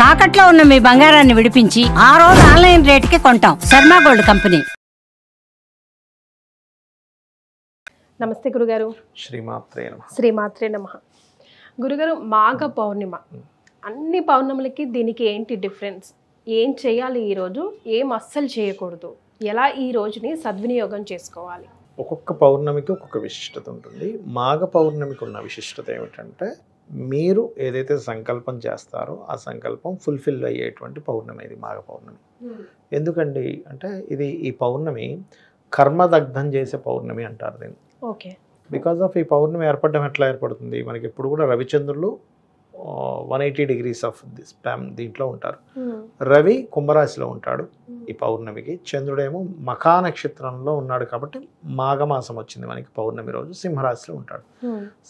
తాకట్లో ఉన్న మీ బంగారాన్ని విడిపించి ఆ రోజు ఆన్లైన్ రేటుకి కొంటాం. Sharma gold company. నమస్తే గురుగారు. శ్రీమాత్రే నమః. గురుగారు, మాఘ పౌర్ణిమ, అన్ని పౌర్ణములకి దీనికి ఏంటి డిఫరెన్స్? ఏం చేయాలి ఈరోజు, ఏం అస్సలు చేయకూడదు, ఎలా ఈ రోజుని సద్వినియోగం చేసుకోవాలి? ఒక్కొక్క పౌర్ణమికి ఒక్కొక్క విశిష్టత ఉంటుంది. మాఘ పౌర్ణమికి ఉన్న విశిష్టత ఏమిటంటే, మీరు ఏదైతే సంకల్పం చేస్తారో ఆ సంకల్పం ఫుల్ఫిల్ అయ్యేటువంటి పౌర్ణమి ఇది మాఘ పౌర్ణమి. ఎందుకండి అంటే ఈ పౌర్ణమి కర్మదగ్ధం చేసే పౌర్ణమి అంటారు దీన్ని. ఓకే. బికాజ్ ఆఫ్ ఈ పౌర్ణమి ఏర్పడడం ఎట్లా ఏర్పడుతుంది, మనకి ఇప్పుడు కూడా రవిచంద్రులు 180 degrees ఆఫ్ దీంట్లో ఉంటారు. రవి కుంభరాశిలో ఉంటాడు ఈ పౌర్ణమికి, చంద్రుడేమో మఖా నక్షత్రంలో ఉన్నాడు కాబట్టి మాఘమాసం వచ్చింది మనకి. పౌర్ణమి రోజు సింహరాశిలో ఉంటాడు.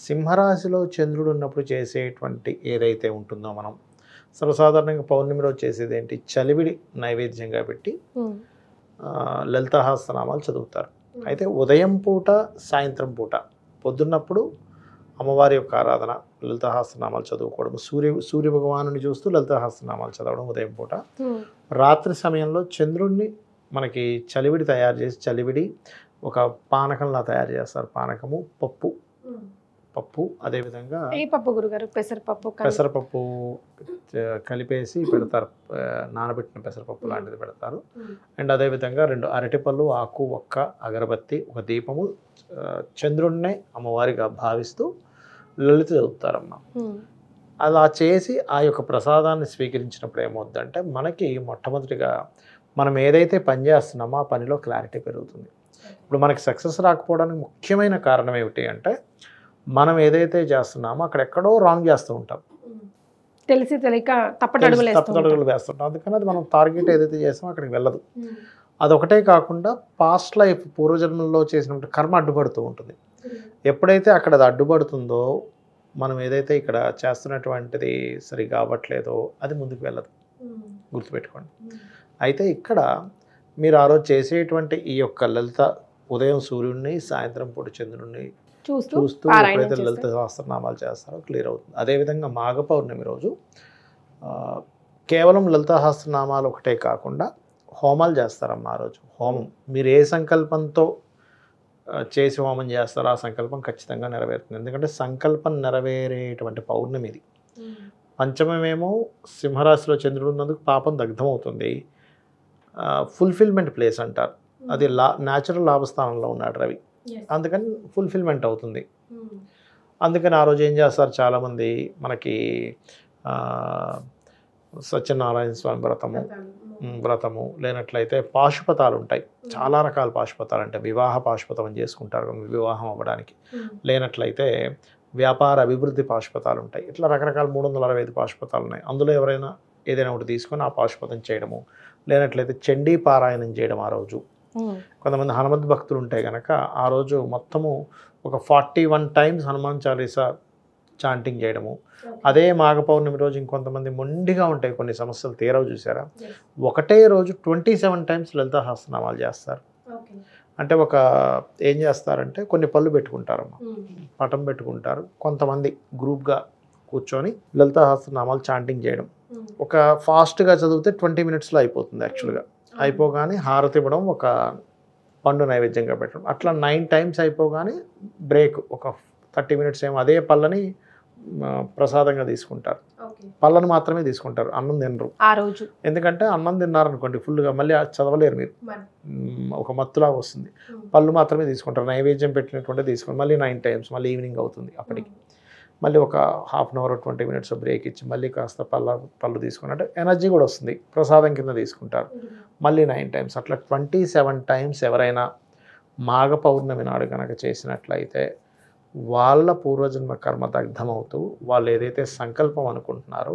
సింహరాశిలో చంద్రుడు ఉన్నప్పుడు చేసేటువంటి ఏదైతే ఉంటుందో మనం సర్వసాధారణంగా పౌర్ణమి రోజు చేసేది ఏంటి, చలివిడి నైవేద్యంగా పెట్టి లలితాసహస్రనామాలు చదువుతారు. అయితే ఉదయం పూట సాయంత్రం పూట పొద్దున్నప్పుడు అమ్మవారి యొక్క ఆరాధన, లలితాసహస్రనామాలు చదువుకోవడం, సూర్య భగవానుని చూస్తూ లలితాసహస్రనామాలు చదవడం ఉదయం పూట. రాత్రి సమయంలో చంద్రుడిని మనకి చలివిడి తయారు చేసి, చలివిడి ఒక పానకంలా తయారు చేస్తారు. పానకము, పప్పు అదేవిధంగా పెసరపప్పు కలిపేసి పెడతారు, నానబెట్టిన పెసరపప్పు లాంటిది పెడతారు. అండ్ అదేవిధంగా 2 అరటిపళ్ళు, ఆకు, ఒక్క, అగరబత్తి, ఒక దీపము, చంద్రుడినే అమ్మవారిగా భావిస్తూ లలిత చదువుతారమ్మ. అలా చేసి ఆ యొక్క ప్రసాదాన్ని స్వీకరించినప్పుడు ఏమవుతుందంటే, మనకి మొట్టమొదటిగా మనం ఏదైతే పని చేస్తున్నామో ఆ పనిలో క్లారిటీ పెరుగుతుంది. ఇప్పుడు మనకి సక్సెస్ రాకపోవడానికి ముఖ్యమైన కారణం ఏమిటి అంటే, మనం ఏదైతే చేస్తున్నామో అక్కడ ఎక్కడో రాంగ్ చేస్తూ ఉంటాం, తెలిసి తెలియక తప్పటడుగులు వేస్తుంటాం. అందుకని అది మనం టార్గెట్ ఏదైతే చేస్తామో అక్కడికి వెళ్ళదు. అదొకటే కాకుండా పాస్ట్ లైఫ్ పూర్వజన్మల్లో చేసినప్పుడు కర్మ అడ్డుపడుతూ ఉంటుంది. ఎప్పుడైతే అక్కడ అది అడ్డుపడుతుందో, మనం ఏదైతే ఇక్కడ చేస్తున్నటువంటిది సరిగా అవ్వట్లేదో అది ముందుకు వెళ్ళదు, గుర్తుపెట్టుకోండి. అయితే ఇక్కడ మీరు ఆ రోజు చేసేటువంటి ఈ యొక్క లలిత, ఉదయం సూర్యుడిని, సాయంత్రం పూట చంద్రుడిని చూస్తూ ఎప్పుడైతే లలిత సహస్రనామాలు చేస్తారో క్లియర్ అవుతుంది. అదేవిధంగా మాఘ పౌర్ణమి రోజు కేవలం లలిత సహస్రనామాలు ఒకటే కాకుండా హోమాలు చేస్తారమ్మా. ఆ రోజు హోమం మీరు ఏ సంకల్పంతో చేసి హోమం చేస్తారో ఆ సంకల్పం ఖచ్చితంగా నెరవేరుతుంది. ఎందుకంటే సంకల్పం నెరవేరేటువంటి పౌర్ణమి ఇది. పంచమేమో సింహరాశిలో చంద్రుడు ఉన్నందుకు పాపం దగ్ధమవుతుంది. ఫుల్ఫిల్మెంట్ ప్లేస్ అంటారు, అది న్యాచురల్ లాభస్థానంలో ఉన్నాడు రవి, అందుకని ఫుల్ఫిల్మెంట్ అవుతుంది. అందుకని ఆ రోజు ఏం చేస్తారు చాలామంది, మనకి సత్యనారాయణ స్వామి వ్రతము లేనట్లయితే పాశుపతాలు ఉంటాయి. చాలా రకాల పాశుపతాలు అంటే వివాహ పాశుపతం అని చేసుకుంటారు వివాహం అవ్వడానికి. లేనట్లయితే వ్యాపార అభివృద్ధి పాశుపతాలు ఉంటాయి. ఇట్లా రకరకాల 365 పాశుపతాలు ఉన్నాయి. అందులో ఎవరైనా ఏదైనా ఒకటి తీసుకొని ఆ పాశుపతం చేయడము, లేనట్లయితే చండీ పారాయణం చేయడం ఆ రోజు. కొంతమంది హనుమద్ భక్తులు ఉంటే కనుక ఆ రోజు మొత్తము ఒక 41 times హనుమాన్ చాలీసా చాంటింగ్ చేయడము. అదే మాఘ పౌర్ణమి రోజు ఇంకొంతమంది మొండిగా ఉంటాయి, కొన్ని సమస్యలు తీరవు చూసారా, ఒకటే రోజు 27 times లలితా సహస్రనామాలు చేస్తారు. అంటే ఏం చేస్తారంటే కొన్ని పళ్ళు పెట్టుకుంటారమ్మ, పటం పెట్టుకుంటారు, కొంతమంది గ్రూప్గా కూర్చొని లలితా సహస్రనామాలు చాంటింగ్ చేయడం. ఒక ఫాస్ట్గా చదివితే 20 minutesలో అయిపోతుంది. యాక్చువల్గా అయిపోగానే హారతి ఇవ్వడం, ఒక పండు నైవేద్యంగా పెట్టడం, అట్లా 9 times అయిపోగానే బ్రేక్, ఒక 30 minutes ఏమో అదే పళ్ళని ప్రసాదంగా తీసుకుంటారు. పళ్ళను మాత్రమే తీసుకుంటారు, అన్నం తినరు ఆ రోజు. ఎందుకంటే అన్నం తిన్నారనుకోండి ఫుల్గా మళ్ళీ చదవలేరు మీరు, ఒక మత్తులాగా వస్తుంది. పళ్ళు మాత్రమే తీసుకుంటారు, నైవేద్యం పెట్టినటువంటి తీసుకుంటారు. మళ్ళీ 9 times, మళ్ళీ ఈవినింగ్ అవుతుంది అప్పటికి. మళ్ళీ ఒక 1/2 hour 20 minutes బ్రేక్ ఇచ్చి మళ్ళీ కాస్త పళ్ళు తీసుకున్నట్టు ఎనర్జీ కూడా వస్తుంది, ప్రసాదం కింద తీసుకుంటారు. మళ్ళీ 9 times, అట్లా 27 times ఎవరైనా మాఘ పౌర్ణమి నాడు కనుక చేసినట్లయితే వాళ్ళ పూర్వజన్మ కర్మ దగ్ధమవుతూ వాళ్ళు ఏదైతే సంకల్పం అనుకుంటున్నారో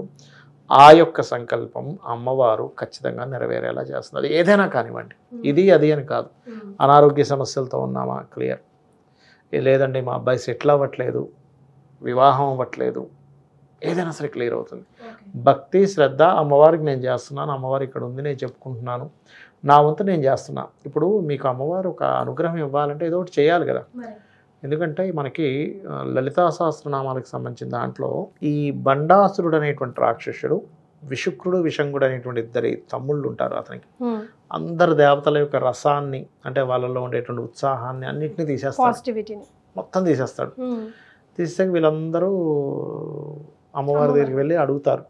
ఆ యొక్క సంకల్పం అమ్మవారు ఖచ్చితంగా నెరవేరేలా చేస్తుంది. అది ఏదైనా కానివ్వండి, ఇది అది అని కాదు. అనారోగ్య సమస్యలతో ఉన్నామా క్లియర్, లేదండి మా అబ్బాయి సెటిల్ అవ్వట్లేదు, వివాహం అవ్వట్లేదు, ఏదైనా సరే క్లియర్ అవుతుంది. భక్తి శ్రద్ధ, అమ్మవారికి నేను చేస్తున్నాను, అమ్మవారు ఇక్కడ ఉంది నేను చెప్పుకుంటున్నాను, నా వంతు నేను చేస్తున్నా. ఇప్పుడు మీకు అమ్మవారు ఒక అనుగ్రహం ఇవ్వాలంటే ఏదో ఒకటి చేయాలి కదా. ఎందుకంటే మనకి లలితా సహస్రనామాలకు సంబంధించిన దాంట్లో ఈ బండాసురుడు అనేటువంటి రాక్షసుడు విశుక్రుడు విషంగుడు అనేటువంటి ఇద్దరి తమ్ముళ్ళు ఉంటారు అతనికి. అందరు దేవతల యొక్క రసాన్ని అంటే వాళ్ళలో ఉండేటువంటి ఉత్సాహాన్ని అన్నింటినీ తీసేస్తాడు, మొత్తం తీసేస్తాడు. తీస్తే వీళ్ళందరూ అమ్మవారి దగ్గరికి వెళ్ళి అడుగుతారు,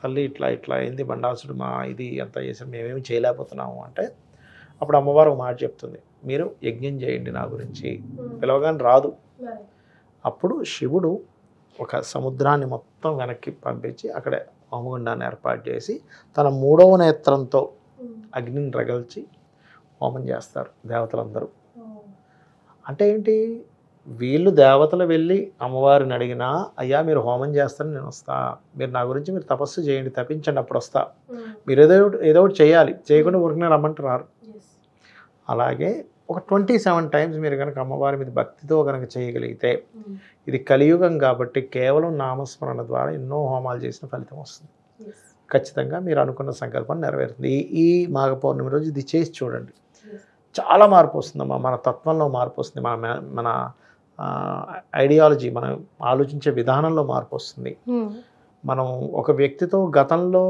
తల్లి ఇట్లా ఇట్లా అయింది, బండాసుడు మా ఇది అంతా చేసాం, మేమేమి చేయలేకపోతున్నాము అంటే అప్పుడు అమ్మవారు ఒక మాట చెప్తుంది, మీరు యజ్ఞం చేయండి నా గురించి, పిలవగానే రాదు. అప్పుడు శివుడు ఒక సముద్రాన్ని మొత్తం వెనక్కి పంపించి అక్కడే హోమగుండాన్ని ఏర్పాటు చేసి తన 3వ నేత్రంతో అగ్నిని రగల్చి హోమం చేస్తారు దేవతలందరూ. అంటే ఏంటి, వీళ్ళు దేవతలు వెళ్ళి అమ్మవారిని అడిగినా అయ్యా మీరు హోమం చేస్తారని నేను వస్తా, మీరు నా గురించి మీరు తపస్సు చేయండి, తప్పించండి, అప్పుడు వస్తా, మీరు ఏదో ఒకటి చేయాలి, చేయకుండా ఊరికనే రమ్మంటే రారు. అలాగే ఒక 27 టైమ్స్ మీరు కనుక అమ్మవారి మీద భక్తితో కనుక చేయగలిగితే, ఇది కలియుగం కాబట్టి కేవలం నామస్మరణ ద్వారా ఎన్నో హోమాలు చేసిన ఫలితం వస్తుంది. ఖచ్చితంగా మీరు అనుకున్న సంకల్పం నెరవేరుతుంది. ఈ మాఘ పౌర్ణమి రోజు ఇది చేసి చూడండి, చాలా మార్పు వస్తుందమ్మా. మన తత్వంలో మార్పు వస్తుంది, మన ఐడియాలజీ, మనం ఆలోచించే విధానంలో మార్పు వస్తుంది. మనం ఒక వ్యక్తితో గతంలో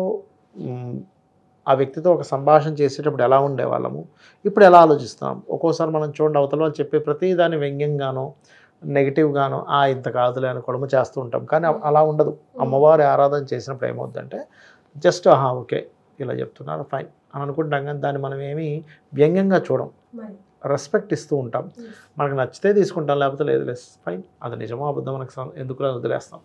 ఆ వ్యక్తితో ఒక సంభాషణ చేసేటప్పుడు ఎలా ఉండేవాళ్ళము, ఇప్పుడు ఎలా ఆలోచిస్తున్నాం. ఒక్కోసారి మనం చూడండి, అవతల వాళ్ళు చెప్పే ప్రతి దాన్ని వ్యంగ్యంగానో నెగిటివ్గానో ఇంత కాదులే అని కొడమ చేస్తూ ఉంటాం. కానీ అలా ఉండదు. అమ్మవారి ఆరాధన చేసినప్పుడు ఏమవుతుందంటే జస్ట్ ఓకే ఇలా చెప్తున్నారు ఫైన్ అని అనుకుంటాం, కానీ దాన్ని మనం ఏమీ వ్యంగ్యంగా చూడం, రెస్పెక్ట్ ఇస్తూ ఉంటాం. మనకు నచ్చితే తీసుకుంటాం, లేకపోతే లేదు లేదు ఫైన్, అది నిజమో అబద్ధం మనకు ఎందుకు వదిలేస్తాం.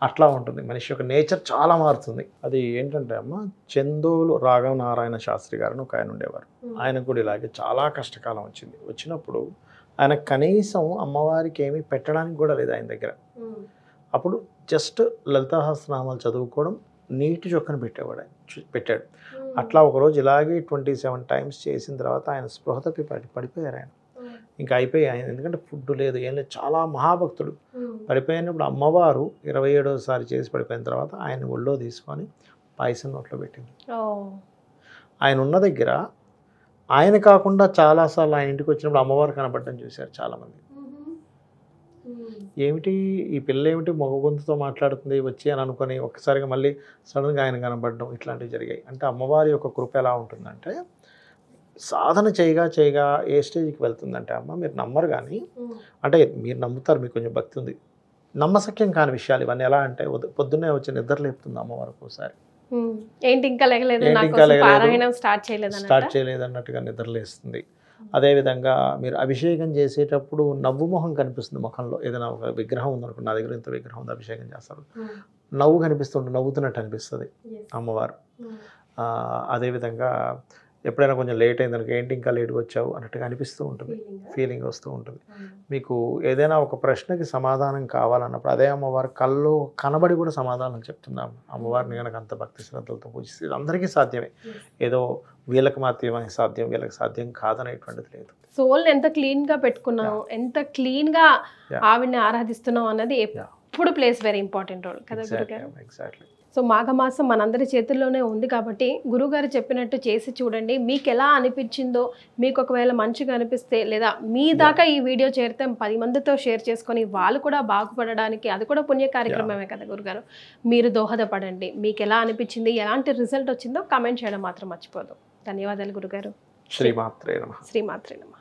అట్లా ఉంటుంది, మనిషి యొక్క నేచర్ చాలా మారుతుంది. అది ఏంటంటే అమ్మ, చందోలు రాఘవనారాయణ శాస్త్రి గారు ఒక ఆయన ఉండేవారు. ఆయనకు కూడా ఇలాగే చాలా కష్టకాలం వచ్చినప్పుడు ఆయన కనీసం అమ్మవారికి ఏమీ పెట్టడానికి కూడా లేదు ఆయన దగ్గర. అప్పుడు జస్ట్ లలితాసహస్రనామాలు చదువుకోవడం, నీటి చొక్కను పెట్టాడు. అట్లా ఒకరోజు ఇలాగే 27 టైమ్స్ చేసిన తర్వాత ఆయన స్పృహ తప్పి పడిపోయారు. ఆయన ఇంకా అయిపోయి, ఆయన ఎందుకంటే ఫుడ్ లేదు ఏం లేదు, చాలా మహాభక్తుడు. పడిపోయినప్పుడు అమ్మవారు 27వ సారి చేసి పడిపోయిన తర్వాత ఆయన ఒళ్ళో తీసుకొని పాయసం నోట్లో పెట్టింది. ఆయన ఉన్న దగ్గర ఆయన కాకుండా చాలాసార్లు ఆయన ఇంటికి వచ్చినప్పుడు అమ్మవారు కనబడటం చూశారు చాలామంది. ఏమిటి ఈ పిల్ల ఏమిటి మగ గొంతుతో మాట్లాడుతుంది వచ్చి అని అనుకొని ఒక్కసారిగా మళ్ళీ సడన్గా ఆయన కనబడడం, ఇట్లాంటివి జరిగాయి. అంటే అమ్మవారి యొక్క కృప ఎలా ఉంటుందంటే, సాధన చేయగా ఏ స్టేజ్కి వెళ్తుందంటే అమ్మ, మీరు నమ్మరు, కానీ అంటే మీరు నమ్ముతారు, మీకు కొంచెం భక్తి ఉంది, నమ్మశక్యం కాని విషయాలు ఇవన్నీ. ఎలా అంటే పొద్దున్నే వచ్చి నిద్ర లేపుతుంది అమ్మవారు ఒకసారి, ఏంటి ఇంకా స్టార్ట్ చేయలేదు అన్నట్టుగా నిద్రలేస్తుంది. అదేవిధంగా మీరు అభిషేకం చేసేటప్పుడు నవ్వు మొహం కనిపిస్తుంది ముఖంలో. ఏదైనా ఒక విగ్రహం ఉందనుకో, నా దగ్గర ఇంత విగ్రహం ఉంది, అభిషేకం చేస్తారు, నవ్వు కనిపిస్తుంటే నవ్వుతున్నట్టు అనిపిస్తుంది అమ్మవారు. అదేవిధంగా ఎప్పుడైనా కొంచెం లేట్ అయిందనుకో, ఏంటి ఇంకా లేట్గా వచ్చావు అన్నట్టుగా అనిపిస్తూ ఉంటుంది, ఫీలింగ్ వస్తూ ఉంటుంది. మీకు ఏదైనా ఒక ప్రశ్నకి సమాధానం కావాలన్నప్పుడు అదే అమ్మవారు కళ్ళు కనబడి కూడా సమాధానం చెప్తున్నాము. అమ్మవారిని కనుక అంత భక్తి శ్రద్ధలతో పూజిస్తే ఇది అందరికీ సాధ్యమే. ఏదో వీళ్ళకి మాత్రమే సాధ్యం, వీళ్ళకి సాధ్యం కాదనేటువంటిది లేదు. సోల్ ఎంత క్లీన్ గా పెట్టుకున్నాం, ఎంత క్లీన్ గా ఆవిడ్ని ఆరాధిస్తున్నాం అన్నది ఎప్పుడు ప్లేస్ వెరీ ఇంపార్టెంట్ రోల్ కదా గురుగారు. ఎగ్జాక్ట్లీ. సో మాఘమాసం మనందరి చేతుల్లోనే ఉంది కాబట్టి గురుగారు చెప్పినట్టు చేసి చూడండి. మీకు ఎలా అనిపించిందో, మీకు ఒకవేళ మంచిగా అనిపిస్తే, లేదా మీ దాకా ఈ వీడియో చేరితే 10 మందితో షేర్ చేసుకొని వాళ్ళు కూడా బాగుపడడానికి, అది కూడా పుణ్య కార్యక్రమమే కదా గురుగారు, మీరు దోహదపడండి. మీకు ఎలా అనిపించింది, ఎలాంటి రిజల్ట్ వచ్చిందో కామెంట్ చేయడం మాత్రం మర్చిపోదు. ధన్యవాదాలు గురుగారు. శ్రీమాత్రే నమః. శ్రీమాత్రే నమః.